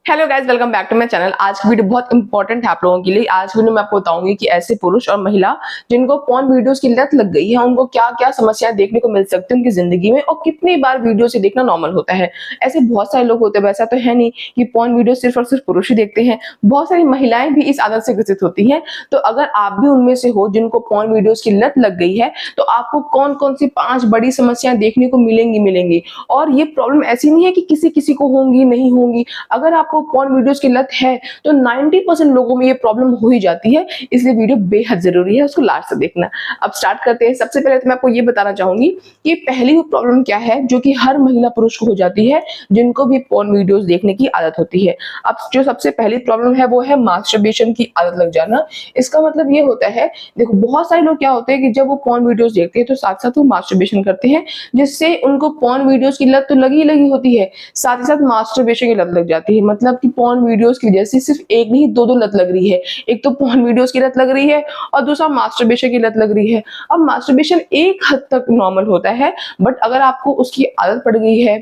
Hello guys, welcome back to my channel. आज की video बहुत इंपॉर्टेंट है आप लोगों के लिए। आज वीडियो में आपको बताऊंगी कि ऐसे पुरुष और महिला जिनको पोर्न वीडियोस की लत लग गई है, उनको क्या क्या समस्याएं देखने को मिल सकती है उनकी जिंदगी में, और कितनी बार वीडियो से देखना नॉर्मल होता है। ऐसे बहुत सारे लोग होते हैं, वैसा तो है नहीं कि पोर्न वीडियो सिर्फ और सिर्फ पुरुष ही देखते हैं, बहुत सारी महिलाएं भी इस आदत से ग्रसित होती हैं। तो अगर आप भी उनमें से हो जिनको पोर्न वीडियोस की लत लग गई है, तो आपको कौन कौन सी 5 बड़ी समस्याएं देखने को मिलेंगी। और ये प्रॉब्लम ऐसी नहीं है कि किसी किसी को होंगी नहीं होंगी। अगर आपको पोर्न वीडियोस की लत है तो 90% लोगों में ये प्रॉब्लम हो ही जाती है, इसलिए वीडियो बेहद जरूरी है, उसको लास्ट से देखना। अब स्टार्ट करते हैं। सबसे पहले तो मैं आपको ये बताना चाहूंगी कि पहली वो प्रॉब्लम क्या है जो कि हर महिला पुरुष को हो जाती है जिनको भी पोर्न वीडियोस देखने की आदत होती है। अब जो सबसे पहली प्रॉब्लम है वो है मास्टरबेशन की आदत लग जाना। इसका मतलब ये होता है, देखो बहुत सारे लोग क्या होते हैं कि जब वो पोर्न वीडियोस देखते हैं तो साथ साथ वो मास्टरबेशन करते हैं, जिससे उनको पोर्न वीडियोस की लत तो लगी होती है, साथ ही साथ मास्टरबेशन की लत लग जाती है। मतलब कि पोर्न वीडियोस की वजह से सिर्फ एक नहीं दो लत लग रही है। एक तो पोर्न वीडियोस की लत लग रही है और दूसरा मास्टरबेशन की लत लग रही है। अब मास्टरबेशन एक हद तक नॉर्मल होता है, बट अगर आपको उसकी आदत पड़ गई है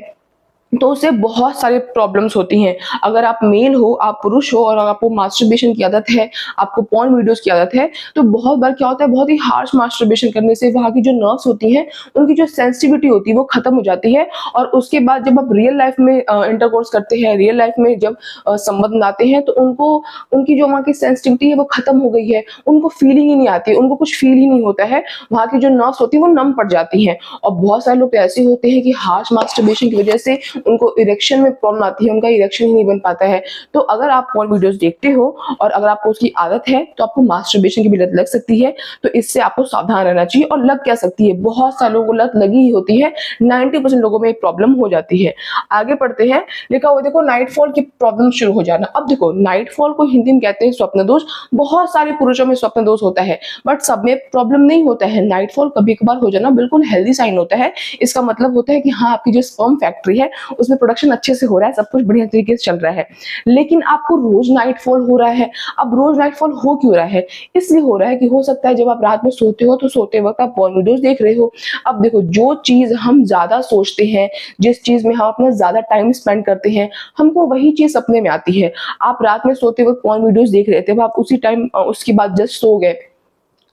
तो उससे बहुत सारे प्रॉब्लम्स होती हैं। अगर आप मेल हो, आप पुरुष हो और आपको मास्टरबेशन की आदत है, आपको पोर्न वीडियोस की आदत है, तो बहुत बार क्या होता है, बहुत ही हार्श मास्टरबेशन करने से वहाँ की जो नर्व्स होती हैं, उनकी जो सेंसिटिविटी होती है वो खत्म हो जाती है। और उसके बाद जब आप रियल लाइफ में इंटरकोर्स करते हैं, रियल लाइफ में जब संबंध आते हैं, तो उनको उनकी जो वहाँ की सेंसिटिविटी है वो खत्म हो गई है, उनको फीलिंग ही नहीं आती, उनको कुछ फील ही नहीं होता है, वहाँ की जो नर्व्स होती है वो नम पड़ जाती हैं। और बहुत सारे लोग ऐसे होते हैं कि हार्श मास्टरबेशन की वजह से उनको इरेक्शन में प्रॉब्लम आती है, उनका इरेक्शन ही नहीं बन पाता है। तो अगर आप पोर्न वीडियोस देखते हो और अगर आपको उसकी आदत है तो आपको मास्टरबेशन की भी लत लग सकती है। तो इससे आपको सावधान रहना चाहिए। और लग क्या सकती है, बहुत सारे लोगों को लत लगी ही होती है, 90% लोगों में प्रॉब्लम हो जाती है। आगे पढ़ते हैं। लिखा हुआ देखो, नाइटफॉल की प्रॉब्लम शुरू हो जाना। अब देखो, नाइटफॉल को हिंदी में कहते हैं स्वप्न दोष। बहुत सारे पुरुषों में स्वप्न दोष होता है, बट सब में प्रॉब्लम नहीं होता है। नाइटफॉल कभी कभार हो जाना बिल्कुल हेल्दी साइन होता है। इसका मतलब होता है कि हाँ, आपकी जो स्पर्म फैक्ट्री है उसमें प्रोडक्शन अच्छे से हो रहा है, सब कुछ बढ़िया तरीके से चल रहा है। लेकिन आपको रोज नाइटफॉल हो रहा है। अब रोज नाइटफॉल हो क्यों रहा है? इसलिए हो रहा है कि हो सकता है जब आप रात में सोते हो तो सोते वक्त आप पोर्न वीडियोस देख रहे हो। अब देखो, जो चीज हम ज्यादा सोचते हैं, जिस चीज में हम अपना ज्यादा टाइम स्पेंड करते हैं, हमको वही चीज सपने में आती है। आप रात में सोते वक्त पोर्न वीडियोस देख रहे थे, आप उसी टाइम उसके बाद जस्ट सो गए,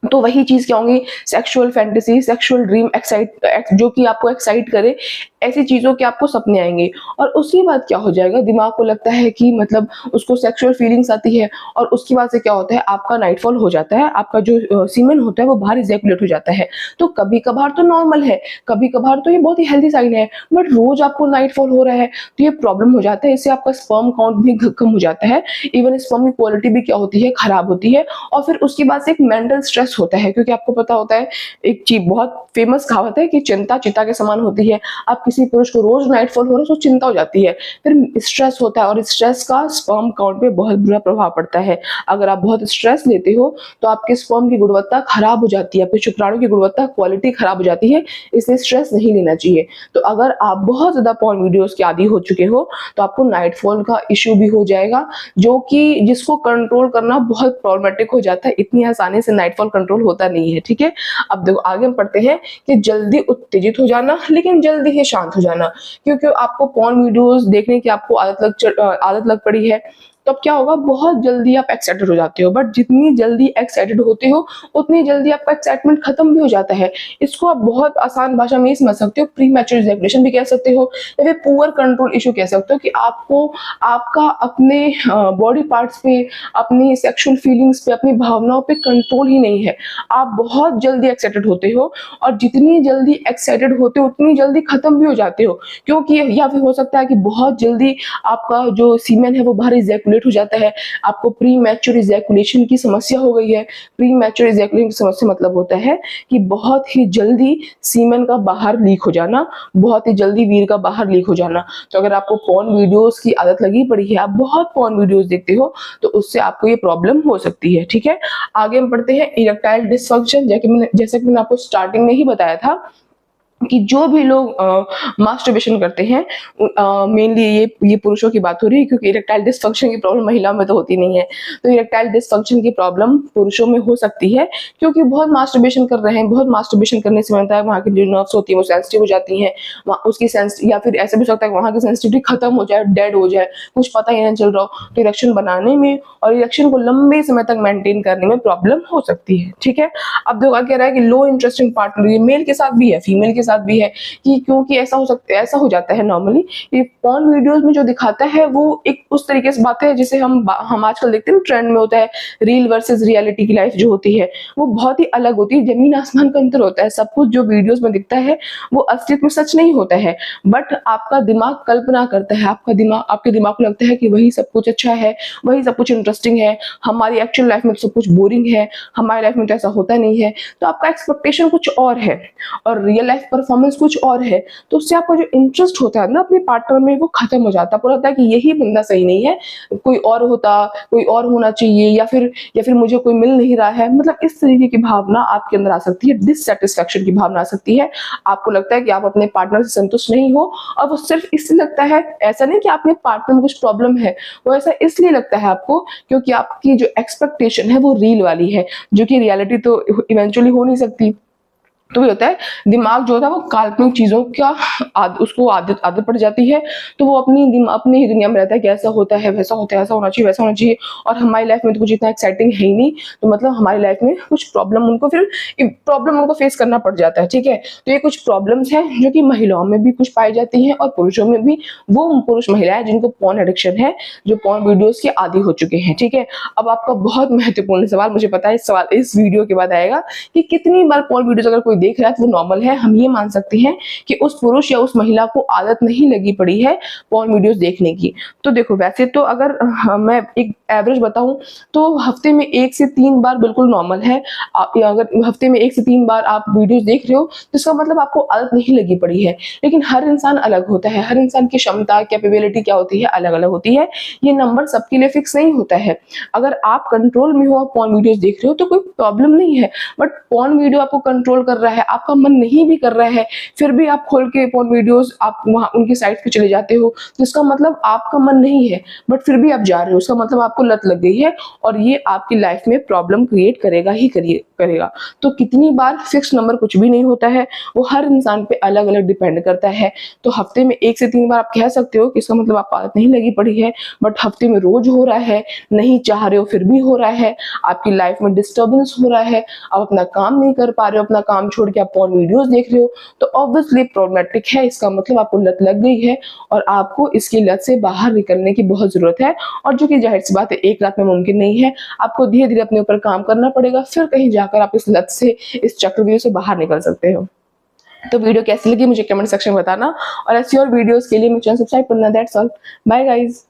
तो वही चीज क्या होंगी, सेक्सुअल फैंटेसी, सेक्सुअल ड्रीम, जो कि आपको एक्साइट करे, ऐसी चीजों के आपको सपने आएंगे। और उसके बाद क्या हो जाएगा, दिमाग को लगता है कि मतलब उसको सेक्सुअल फीलिंग्स आती है, और उसके बाद से क्या होता है, आपका नाइटफॉल हो जाता है, आपका जो सीमेन होता है वो बाहर इजैकुलेट हो जाता है। तो कभी कभार तो नॉर्मल है, कभी कभार तो ये बहुत ही हेल्दी साइन है, बट रोज आपको नाइटफॉल हो रहा है तो ये प्रॉब्लम हो जाता है। इससे आपका स्पर्म काउंट भी कम हो जाता है, इवन स्पर्म की क्वालिटी भी क्या होती है, खराब होती है। और फिर उसके बाद से एक मेंटल स्ट्रेस होता है, क्योंकि आपको पता होता है, एक चीज बहुत फेमस कहावत है कि चिंता चिता के समान होती है। आप किसी पुरुष को रोज नाइटफॉल हो रहा है तो चिंता हो जाती है, फिर स्ट्रेस होता है, और स्ट्रेस का स्पर्म काउंट पे बहुत बुरा प्रभाव पड़ता है। अगर आप बहुत स्ट्रेस लेते हो तो आपके स्पर्म की गुणवत्ता खराब हो जाती है, आपके शुक्राणु की गुणवत्ता क्वालिटी खराब हो जाती है, इसलिए स्ट्रेस नहीं लेना चाहिए। तो अगर आप बहुत ज्यादा पोर्न वीडियोस के आदी हो चुके हो तो आपको नाइटफॉल का इश्यू भी हो जाएगा, जो कि जिसको कंट्रोल करना बहुत प्रॉब्लमेटिक हो जाता है। इतनी आसानी से नाइटफॉल कंट्रोल होता नहीं है, ठीक है। अब देखो, आगे हम पढ़ते हैं कि जल्दी उत्तेजित हो जाना, लेकिन जल्दी ही शांत हो जाना। क्योंकि आपको पोर्न वीडियोस देखने की आपको आदत लग पड़ी है, तो अब क्या होगा, बहुत जल्दी आप एक्साइटेड हो जाते हो। बट जितनी जल्दी एक्साइटेड होते हो उतनी जल्दी आपका एक्साइटमेंट खत्म भी हो जाता है। इसको आप बहुत आसान भाषा में ही समझ सकते हो, प्री मैच्योर इजैकुलेशन भी कह सकते हो, या फिर पुअर कंट्रोल इशू कह सकते हो, कि आपको आपका अपने बॉडी पार्ट्स पे, अपनी सेक्सुअल फीलिंग्स पे, अपनी भावनाओं पे कंट्रोल ही नहीं है। आप बहुत जल्दी एक्साइटेड होते हो, और जितनी जल्दी एक्साइटेड होते हो उतनी जल्दी खत्म भी हो जाते हो। क्योंकि या फिर हो सकता है कि बहुत जल्दी आपका जो सीमेन है वो बाहर इजैकुलेट हो जाता है, आपको प्री मैच्योर इजैकुलेशन की समस्या हो गई है। प्री मैच्योर इजैकुलेशन की समस्या मतलब होता है कि बहुत ही जल्दी सीमेन का बाहर लीक हो जाना, बहुत ही जल्दी वीर का बाहर लीक हो जाना। तो अगर आपको पोर्न वीडियोस की आदत लगी पड़ी है, आप बहुत पोर्न वीडियोस देखते हो, तो उससे आपको ये प्रॉब्लम हो सकती है, ठीक है। आगे हम पढ़ते हैं इरेक्टाइल डिसफंक्शन। जैसे कि मैंने आपको स्टार्टिंग में ही बताया था कि जो भी लोग मास्टरबेशन करते हैं, मेनली ये पुरुषों की बात हो रही है, क्योंकि इरेक्टाइल डिसफंक्शन की प्रॉब्लम महिलाओं में तो होती नहीं है। तो इरेक्टाइल डिसफंक्शन की प्रॉब्लम पुरुषों में हो सकती है, क्योंकि बहुत मास्टरबेशन कर रहे हैं। बहुत मास्टरबेशन करने से होता है वहाँ की जो नर्व्स होती है वो सेंसिटिव हो जाती हैं, उसकी सेंस, या फिर ऐसा भी हो सकता है कि वहाँ की सेंसिटिविटी खत्म हो जाए, डेड हो जाए, कुछ पता ही नहीं चल रहा हो। तो इरेक्शन बनाने में और इरेक्शन को लंबे समय तक मेंटेन करने में प्रॉब्लम हो सकती है। ठीक है, अब देखो कह रहा है कि लो इंटरेस्टिंग पार्टनर, ये मेल के साथ भी है, फीमेल के साथ भी है, कि क्योंकि ऐसा हो सकता है, ऐसा हो जाता है नॉर्मली कि पॉर्न वीडियोस में जो दिखाता है वो एक उस तरीके से बात है जिसे हम आजकल देखते हैं, ट्रेंड में होता है रियल वर्सेस रियलिटी की लाइफ जो होती है वो बहुत ही अलग होती है, जमीन आसमान का अंतर होता है। सब कुछ जो वीडियोस में दिखता है वो असलियत में सच नहीं होता है, बट आपका दिमाग कल्पना करता है, आपके दिमाग को लगता है कि वही सब कुछ अच्छा है, वही सब कुछ इंटरेस्टिंग है, हमारी एक्चुअल लाइफ में तो सब कुछ बोरिंग है, हमारी लाइफ में तो ऐसा होता नहीं है। तो आपका एक्सपेक्टेशन कुछ और है और रियल लाइफ परफॉर्मेंस कुछ और है, तो उससे आपका जो इंटरेस्ट होता है ना अपने पार्टनर में वो खत्म हो जाता है। पूरा होता है कि यही बंदा सही नहीं है, कोई और होता, कोई और होना चाहिए, या फिर मुझे कोई मिल नहीं रहा है। मतलब इस तरीके की भावना आपके अंदर आ सकती है, डिससेटिस्फैक्शन की भावना आ सकती है। आपको लगता है कि आप अपने पार्टनर से संतुष्ट नहीं हो, और वो सिर्फ इसलिए लगता है, ऐसा नहीं कि आपके पार्टनर में कुछ प्रॉब्लम है, वो ऐसा इसलिए लगता है आपको क्योंकि आपकी जो एक्सपेक्टेशन है वो रील वाली है, जो कि रियलिटी तो इवेंचुअली हो नहीं सकती। तो ये होता है, दिमाग जो होता है वो काल्पनिक चीजों का उसको आदत पड़ जाती है, तो वो अपनी ही दुनिया में रहता है कि ऐसा होता है, वैसा होता है, ऐसा होना चाहिए, वैसा होना चाहिए, और हमारी लाइफ में तो कुछ इतना एक्साइटिंग है ही नहीं। तो मतलब हमारी लाइफ में कुछ प्रॉब्लम उनको फेस करना पड़ जाता है। ठीक है, तो ये कुछ प्रॉब्लम्स हैं जो कि महिलाओं में भी कुछ पाई जाती हैं और पुरुषों में भी। वो पुरुष महिलाएं जिनको पॉर्न एडिक्शन है, जो पॉर्न वीडियोस के आदी हो चुके हैं। ठीक है, अब आपका बहुत महत्वपूर्ण सवाल, मुझे पता है इस सवाल इस वीडियो के बाद आएगा, कि कितनी बार पॉर्न वीडियोस अगर कोई देख रहा है तो वो नॉर्मल है, हम ये मान सकते हैं कि उस पुरुष या उस महिला को आदत नहीं लगी पड़ी है पॉर्न वीडियोस देखने की। तो देखो, वैसे तो अगर मैं एक एवरेज बताऊं तो हफ्ते में 1 से 3 बार बिल्कुल नॉर्मल है। या अगर हफ्ते में 1 से 3 बार आप वीडियोस देख रहे हो तो इसका मतलब आपको आदत नहीं लगी पड़ी है। लेकिन हर इंसान अलग होता है, हर इंसान की क्षमता, कैपेबिलिटी क्या होती है, अलग अलग होती है। ये नंबर सबके लिए फिक्स नहीं होता है। अगर आप कंट्रोल में हो, आप पॉर्न वीडियोस देख रहे हो तो कोई प्रॉब्लम नहीं है, बट पॉर्न वीडियो आपको कंट्रोल कर रहा है, आपका मन नहीं भी कर रहा है, फिर भी आप खोल के पॉर्न वीडियोस आप वहां उनकी साइट पे चले जाते हो, तो इसका मतलब आपका मन नहीं है, बट फिर भी आप जा रहे हो, उसका मतलब आपको लत लग गई है, और ये आपकी लाइफ में प्रॉब्लम क्रिएट करेगा ही करेगा। तो कितनी बार फिक्स नंबर कुछ भी नहीं होता है, वो हर इंसान पे अलग अलग डिपेंड करता है। तो हफ्ते में 1 से 3 बार आप कह सकते हो कि इसका मतलब आपको आदत नहीं लगी पड़ी है, बट हफ्ते में रोज हो रहा है, नहीं चाह रहे हो फिर भी हो रहा है, आपकी लाइफ में डिस्टर्बेंस हो रहा है, आप अपना काम नहीं कर पा रहे हो, अपना काम छोड़ के आप पॉर्न वीडियोस देख रहे हो, तो ऑब्वियसली प्रॉब्लमेटिक है। इसका मतलब आपको लत लग गई है और आपको इसकी लत से बाहर निकलने की बहुत जरूरत है, और जो कि जाहिर सी बात है एक रात में मुमकिन नहीं है। आपको धीरे धीरे अपने ऊपर काम करना पड़ेगा, फिर कहीं जाकर आप इस लत से, इस चक्रव्यूह से बाहर निकल सकते हो। तो वीडियो कैसी लगी मुझे कमेंट सेक्शन में बताना, और ऐसी और वीडियोस के लिए मेरे चैनल सब्सक्राइब करना। That's all, bye guys.